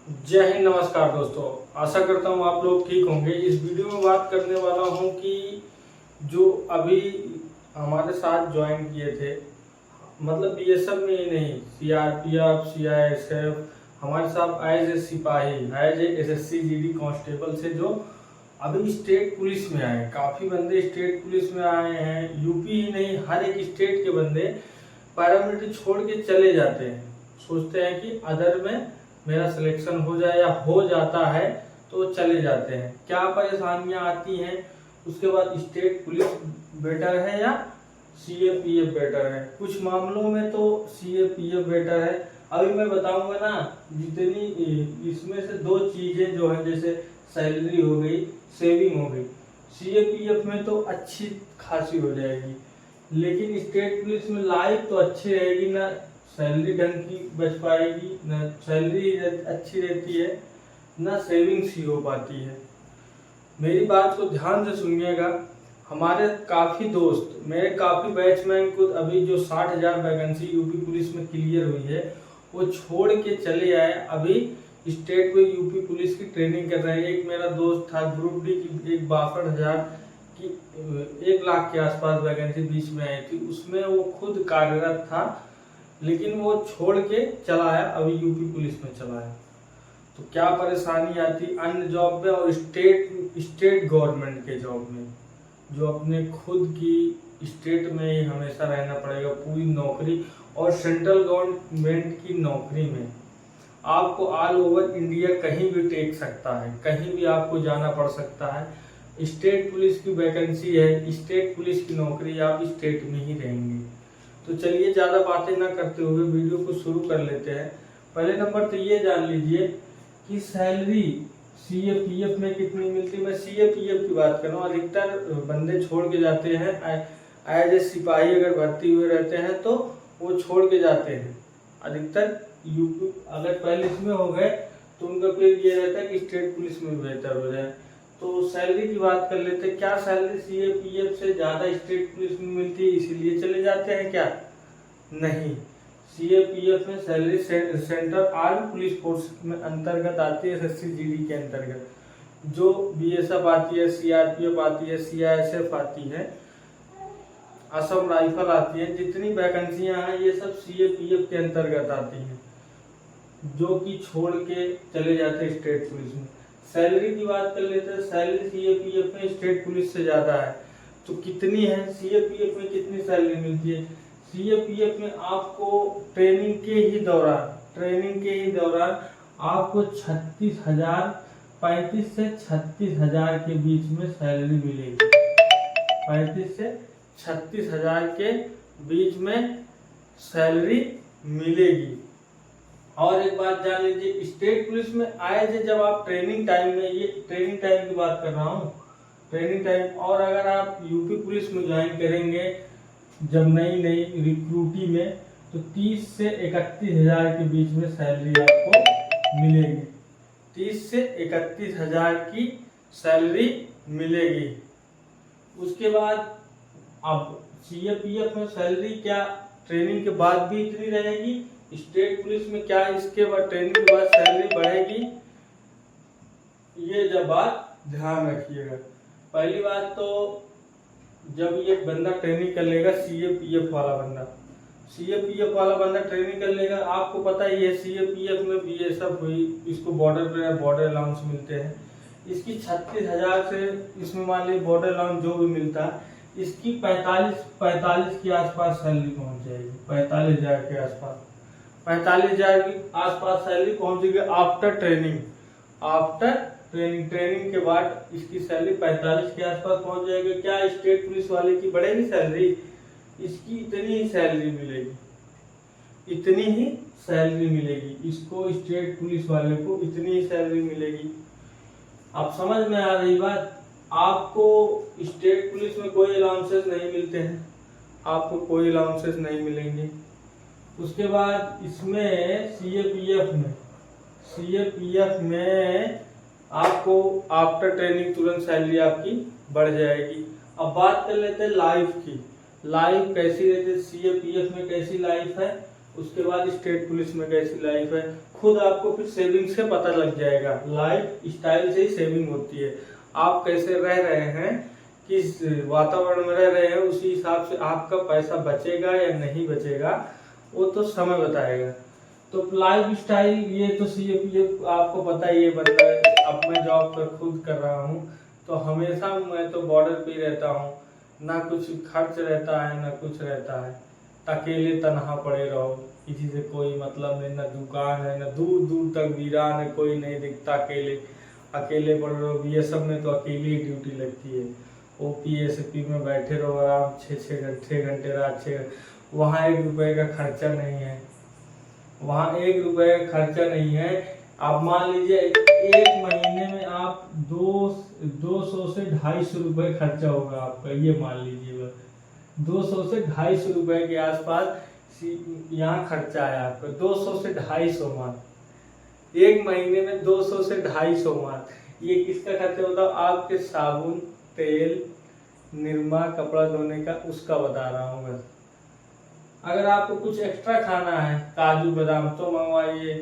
जय हिंद, नमस्कार दोस्तों। आशा करता हूँ आप लोग ठीक होंगे। इस वीडियो में बात करने वाला हूँ कि जो अभी हमारे साथ ज्वाइन किए थे, मतलब बीएसएफ में ही नहीं, सीआरपीएफ, सीआईएसएफ, हमारे साथ एज ए सिपाही, as a SSC GD constable से जो अभी स्टेट पुलिस में आए। काफ़ी बंदे स्टेट पुलिस में आए हैं। यूपी ही नहीं, हर एक स्टेट के बंदे पैरामिलिट्री छोड़ के चले जाते हैं। सोचते हैं कि अदर में मेरा सिलेक्शन हो जाए, या हो जाता है तो चले जाते हैं। क्या परेशानियां आती हैं, उसके बाद स्टेट पुलिस बेटर है या सीएपीएफ बेटर है। कुछ मामलों में तो सीएपीएफ बेटर है। अभी मैं बताऊंगा ना, जितनी इसमें से दो चीजें जो है, जैसे सैलरी हो गई, सेविंग हो गई। सीएपीएफ में तो अच्छी खासी हो जाएगी, लेकिन स्टेट पुलिस में लाइफ तो अच्छी रहेगी ना, सैलरी ढंग की बच पाएगी, ना सैलरी अच्छी रहती है, ना सेविंग्स ही हो पाती है। मेरी बात को ध्यान से सुनिएगा। हमारे काफ़ी दोस्त, मेरे काफ़ी बैचमैन को अभी जो 60,000 वैकेंसी यूपी पुलिस में क्लियर हुई है, वो छोड़ के चले आए। अभी स्टेट में यूपी पुलिस की ट्रेनिंग कर रहे हैं। एक मेरा दोस्त था, ग्रुप डी की एक 62,000 की 1 लाख के आसपास वैकेंसी बीच में आई थी, उसमें वो खुद कार्यरत था, लेकिन वो छोड़ के चला आया, अभी यूपी पुलिस में चला है। तो क्या परेशानी आती अन्य जॉब में और स्टेट गवर्नमेंट के जॉब में, जो अपने खुद की स्टेट में ही हमेशा रहना पड़ेगा पूरी नौकरी। और सेंट्रल गवर्नमेंट की नौकरी में आपको ऑल ओवर इंडिया कहीं भी टेक सकता है, कहीं भी आपको जाना पड़ सकता है। स्टेट पुलिस की वैकेंसी है, स्टेट पुलिस की नौकरी, आप स्टेट में ही रहेंगे। तो चलिए ज़्यादा बातें ना करते हुए वीडियो को शुरू कर लेते हैं। पहले नंबर तो ये जान लीजिए कि सैलरी सीएपीएफ में कितनी मिलती है। मैं सीएपीएफ की बात कर रहा हूँ। अधिकतर बंदे छोड़ के जाते हैं, एज ए सिपाही अगर भर्ती हुए रहते हैं तो वो छोड़ के जाते हैं अधिकतर। यूपी अगर पहले इसमें हो गए तो उनका फिर ये रहता है कि स्टेट पुलिस में बेहतर हो जाए। तो सैलरी की बात कर लेते हैं। क्या सैलरी सीएपीएफ से ज़्यादा स्टेट पुलिस में मिलती है इसीलिए चले जाते हैं क्या? नहीं। सीएपीएफ में salary central arm police force में अंतर्गत आती है, एसएससी जीडी के अंतर्गत। जो बीएसएफ आती है, सीआरपीएफ आती है, सीआईएसएफ आती है, असम राइफल आती है, जितनी वैकेंसियां हैं ये सब सीएपीएफ के अंतर्गत आती हैं, जो कि छोड़ के चले जाते हैं स्टेट पुलिस में। सैलरी की बात कर लेते हैं। सैलरी सीएपीएफ में स्टेट पुलिस से ज़्यादा है। तो कितनी है सीएपीएफ में, कितनी सैलरी मिलती है? सीएपीएफ में आपको ट्रेनिंग के ही दौरान आपको 36,000, 35 से 36,000 के बीच में सैलरी मिलेगी। 35 से 36,000 के बीच में सैलरी मिलेगी। और एक बात जान लीजिए, स्टेट पुलिस में आए थे जब आप ट्रेनिंग टाइम में, ये ट्रेनिंग टाइम की बात कर रहा हूँ, ट्रेनिंग टाइम। और अगर आप यूपी पुलिस में ज्वाइन करेंगे जब नई रिक्रूटी में, तो 30 से 31,000 के बीच में सैलरी आपको मिलेगी। 30 से 31,000 की सैलरी मिलेगी। उसके बाद अब सीएपीएफ में सैलरी क्या ट्रेनिंग के बाद भी इतनी रहेगी? स्टेट पुलिस में क्या इसके बाद ट्रेनिंग के बाद सैलरी बढ़ेगी? ये जब बात ध्यान रखिएगा। पहली बात तो जब ये बंदा ट्रेनिंग कर लेगा, सीएपीएफ वाला बंदा ट्रेनिंग कर लेगा, आपको पता ही है सीएपीएफ में बीएसएफ हुई, इसको बॉर्डर अलाउंस मिलते हैं। इसकी 36,000 से, इसमें मान लीजिए बॉर्डर अलाउंस जो भी मिलता है, इसकी 45 के आसपास सैलरी पहुंच जाएगी। 45,000 के आसपास, 45,000 के आसपास सैलरी पहुंचेगी आफ्टर ट्रेनिंग। ट्रेनिंग के बाद इसकी सैलरी 45 के आसपास पहुंच जाएगी। क्या स्टेट पुलिस वाले की बढ़ेगी सैलरी? इसकी इतनी ही सैलरी मिलेगी, इसको स्टेट पुलिस वाले को इतनी ही सैलरी मिलेगी। आप समझ में आ रही बात? आपको स्टेट पुलिस में कोई अलाउंसेस नहीं मिलते हैं, आपको कोई अलाउंसेस नहीं मिलेंगे। उसके बाद इसमें सीएपीएफ में आपको आफ्टर ट्रेनिंग तुरंत सैलरी आपकी बढ़ जाएगी। अब बात कर लेते हैं लाइफ की। लाइफ कैसी रहती है सीएपीएफ में, कैसी लाइफ है, उसके बाद स्टेट पुलिस में कैसी लाइफ है। खुद आपको फिर सेविंग से पता लग जाएगा। लाइफ स्टाइल से ही सेविंग होती है। आप कैसे रह रहे हैं, किस वातावरण में रह रहे हैं, उसी हिसाब से आपका पैसा बचेगा या नहीं बचेगा वो तो समय बताएगा। तो लाइफ स्टाइल ये तो CAPF आपको पता ही है बनता है। अब मैं जॉब कर खुद कर रहा हूँ तो हमेशा मैं तो बॉर्डर पे ही रहता हूँ, ना कुछ खर्च रहता है ना कुछ रहता है। अकेले तनहा पड़े रहो, किसी से कोई मतलब नहीं, ना दुकान है ना दूर दूर तक वीरान है, कोई नहीं दिखता, अकेले अकेले पड़े रहो। BSF में तो अकेली ही ड्यूटी लगती है। OPSP में बैठे रहो आराम 6 घंटे रात 6 वहाँ 1 रुपए का खर्चा नहीं है, वहाँ 1 रुपए का खर्चा नहीं है। आप मान लीजिए 1 महीने में आप 200 से 250 रुपए खर्चा होगा आपका, ये मान लीजिए बस 200 से 250 रुपए के आसपास यहाँ खर्चा है आपका। 200 से 250 मान 1 महीने में 200 से 250 मान। ये किसका खर्चा होता है? आपके साबुन, तेल, निरमा, कपड़ा धोने का, उसका बता रहा हूँ बस। अगर आपको कुछ एक्स्ट्रा खाना है, काजू बादाम तो मंगवाइए,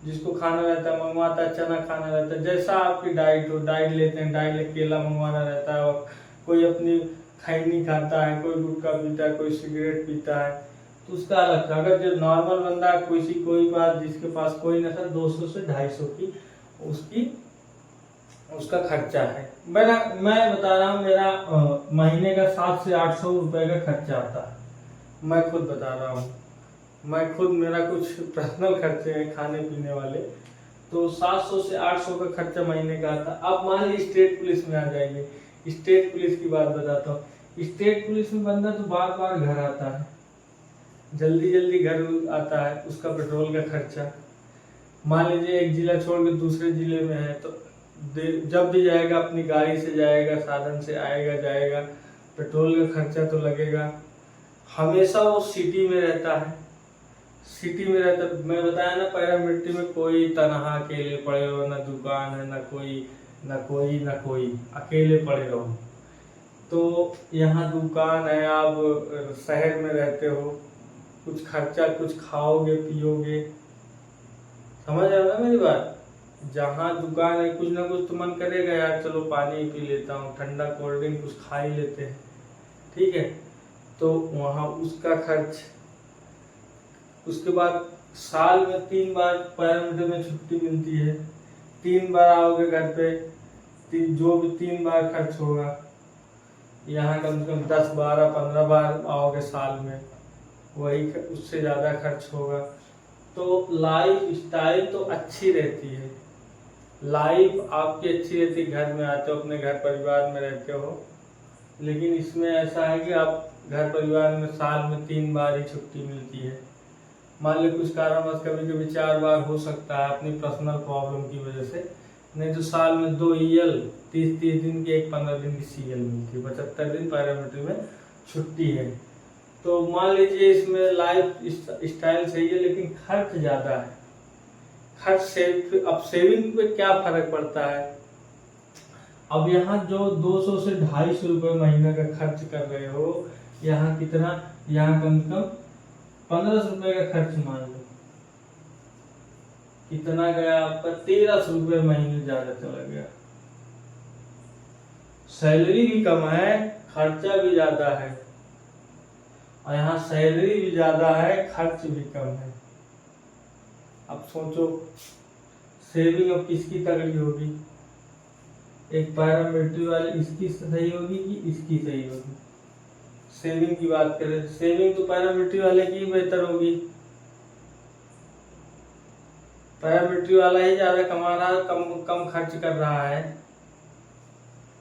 जिसको खाना रहता है मंगवाता है, चना खाना रहता है, जैसा आपकी डाइट हो, डाइट लेते हैं, डाइट ले केला मंगवाना रहता है, और कोई अपनी खैनी खाता है, कोई गुटखा पीता है, कोई सिगरेट पीता है, तो उसका अलग था। अगर जो नॉर्मल बंदा कोई बात जिसके पास कोई नशा 200 से 250 की उसका खर्चा है। मैं बता रहा हूँ मेरा महीने का 700 से 800 रुपए का खर्चा आता है। मैं खुद बता रहा हूँ, मैं खुद मेरा कुछ पर्सनल खर्चे हैं खाने पीने वाले, तो 700 से 800 का खर्चा महीने का आता। अब मान लीजिए स्टेट पुलिस में आ जाएंगे। स्टेट पुलिस की बात बताता हूँ। स्टेट पुलिस में बंदा तो बार बार घर आता है, जल्दी जल्दी घर आता है, उसका पेट्रोल का खर्चा। मान लीजिए एक जिला छोड़ के दूसरे जिले में है तो जब भी जाएगा अपनी गाड़ी से जाएगा, साधन से आएगा जाएगा, पेट्रोल का खर्चा तो लगेगा। हमेशा वो सिटी में रहता है, सिटी में रहता। मैं बताया ना पैरामिलिट्री में कोई तनहा अकेले पड़े हो, ना दुकान है, ना कोई अकेले पड़े रहो। तो यहाँ दुकान है, आप शहर में रहते हो, कुछ खर्चा कुछ खाओगे पियोगे, समझ रहे हो ना मेरी बात। जहाँ दुकान है कुछ ना कुछ तो मन करेगा यार चलो पानी पी लेता हूँ, ठंडा कोल्ड ड्रिंक कुछ खा ही लेते हैं, ठीक है। तो वहाँ उसका खर्च। उसके बाद साल में 3 बार पैरामिलिट्री में छुट्टी मिलती है, 3 बार आओगे घर पे, जो भी 3 बार खर्च होगा। यहाँ कम से कम 10, 12, 15 बार आओगे साल में, वही उससे ज़्यादा खर्च होगा। तो लाइफ स्टाइल तो अच्छी रहती है, लाइफ आपकी अच्छी रहती है। घर में आते हो, अपने घर परिवार में रहते हो, लेकिन इसमें ऐसा है कि आप घर परिवार में साल में 3 बार ही छुट्टी मिलती है। मान लो कुछ कारणवश कभी कभी 4 बार हो सकता है अपनी पर्सनल प्रॉब्लम की वजह से, नहीं तो साल में 2 EL 30 दिन की, एक 15 दिन की CL मिलती है। 75 दिन पैरामिलिट्री में छुट्टी है। तो मान लीजिए इसमें लाइफ स्टाइल सही है लेकिन खर्च ज़्यादा है। अब सेविंग पे क्या फर्क पड़ता है। अब यहाँ जो 200 से 250 रुपये महीने का खर्च कर रहे हो, यहाँ कितना, यहाँ कम से कम 1500 रुपये का खर्च मान लो, कितना गया आपका 1300 रुपये महीने ज्यादा चला गया। सैलरी भी कम है, खर्चा भी ज्यादा है, और यहाँ सैलरी भी ज्यादा है, खर्च भी कम है। अब सोचो सेविंग अब किसकी तगड़ी होगी। एक पैरामिलिट्री वाले इसकी सही होगी कि इसकी सही होगी। सेविंग की बात करें, सेविंग तो पैरामिलिट्री वाले की बेहतर होगी। पैरामिलिट्री वाला ही ज्यादा कमा रहा है, कम खर्च कर रहा है,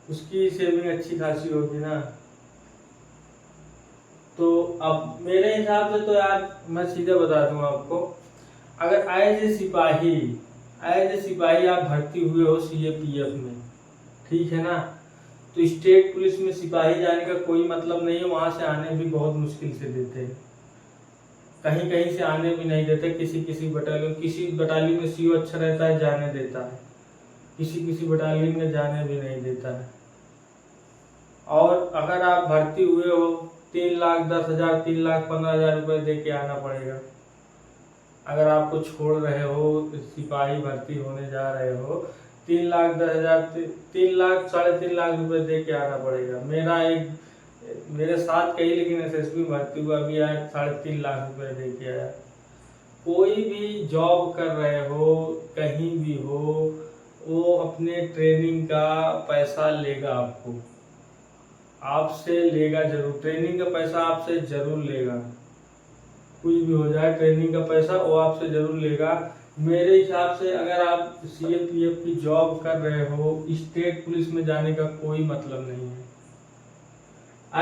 उसकी सेविंग अच्छी खासी होगी ना। तो अब मेरे हिसाब से तो यार मैं सीधे बता दूंगा आपको, अगर एज ए सिपाही आप भर्ती हुए हो CAPF में, ठीक है ना, तो स्टेट पुलिस में सिपाही जाने का कोई मतलब नहीं है। वहां से आने भी बहुत मुश्किल से देते हैं, कहीं कहीं से आने भी नहीं देते। किसी बटालियन में CO अच्छा रहता है जाने देता है, किसी बटालियन में जाने भी नहीं देता है। और अगर आप भर्ती हुए हो 3,10,000 3,15,000 रुपए दे के आना पड़ेगा। अगर आपको छोड़ रहे हो, सिपाही भर्ती होने जा रहे हो, 3,10,000 3 लाख 3.5 लाख रुपए दे के आना पड़ेगा। मेरे साथ कही लेकिन एसएसबी भर्ती हुआ, अभी आया 3.5 लाख रुपए दे के आया। कोई भी जॉब कर रहे हो कहीं भी हो, वो अपने ट्रेनिंग का पैसा लेगा, आपसे लेगा जरूर, ट्रेनिंग का पैसा आपसे जरूर लेगा। कुछ भी हो जाए, ट्रेनिंग का पैसा वो आपसे जरूर लेगा। मेरे हिसाब से अगर आप सीएपीएफ की जॉब कर रहे हो, स्टेट पुलिस में जाने का कोई मतलब नहीं है।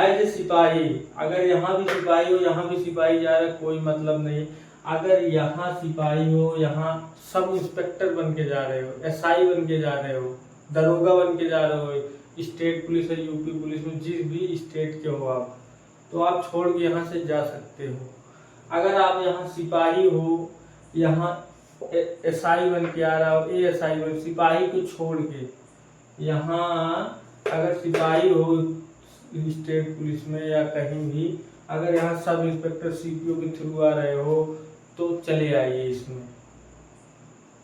एज ए सिपाही, अगर यहाँ भी सिपाही हो, यहाँ भी सिपाही जा रहे, कोई मतलब नहीं। अगर यहाँ सिपाही हो, यहाँ सब इंस्पेक्टर बन के जा रहे हो, एसआई बन के जा रहे हो, दरोगा बन के जा रहे हो, स्टेट पुलिस है, यूपी पुलिस में, जिस भी स्टेट के हो आप, तो आप छोड़ के यहाँ से जा सकते हो। अगर आप यहाँ सिपाही हो, यहाँ एसआई बन के आ रहा हो, एएसआई बन, सिपाही को छोड़ के यहाँ अगर सिपाही हो स्टेट पुलिस में या कहीं भी, अगर यहाँ सब इंस्पेक्टर सीपीओ के थ्रू आ रहे हो, तो चले आइए इसमें।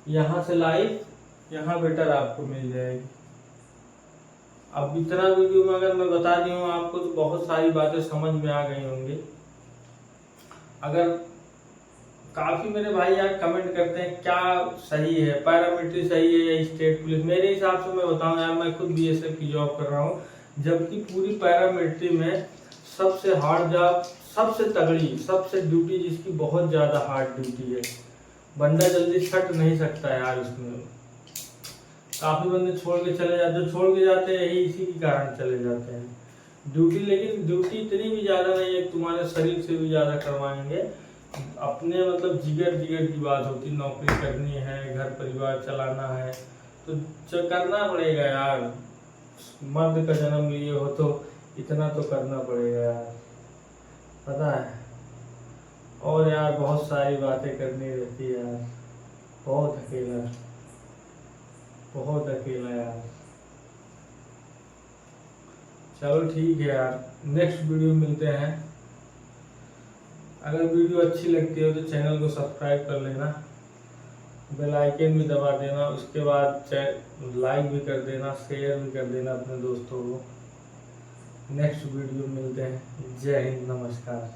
यहाँ से लाइफ यहाँ बेटर आपको मिल जाएगी। अब इतना वीडियो में अगर मैं बता दी हूँ आपको, तो बहुत सारी बातें समझ में आ गई होंगी। अगर काफी मेरे भाई यार कमेंट करते हैं क्या सही है, पैरामिलिट्री सही है या स्टेट पुलिस। मेरे हिसाब से मैं बताऊं यार, मैं खुद बीएसएफ की जॉब कर रहा हूँ, जबकि पूरी पैरामिलिट्री में सबसे हार्ड जॉब, सबसे तगड़ी, सबसे ड्यूटी जिसकी बहुत ज्यादा हार्ड ड्यूटी है। बंदा जल्दी छट नहीं सकता यार इसमें। काफी बंदे छोड़ के चले जाते, जो छोड़ के जाते हैं यही इसी के कारण चले जाते हैं ड्यूटी। लेकिन ड्यूटी इतनी भी ज्यादा नहीं है, तुम्हारे शरीर से भी ज्यादा करवाएंगे। अपने मतलब जिगर की बात होती, नौकरी करनी है, घर परिवार चलाना है, तो करना पड़ेगा यार। मर्द का जन्म लिए हो तो इतना तो करना पड़ेगा यार, पता है। और यार बहुत सारी बातें करनी रहती है यार, बहुत अकेला यार। चलो ठीक है यार, नेक्स्ट वीडियो मिलते हैं। अगर वीडियो अच्छी लगती हो तो चैनल को सब्सक्राइब कर लेना, बेल आइकन भी दबा देना, उसके बाद लाइक भी कर देना, शेयर भी कर देना अपने दोस्तों को। नेक्स्ट वीडियो मिलते हैं। जय हिंद, नमस्कार।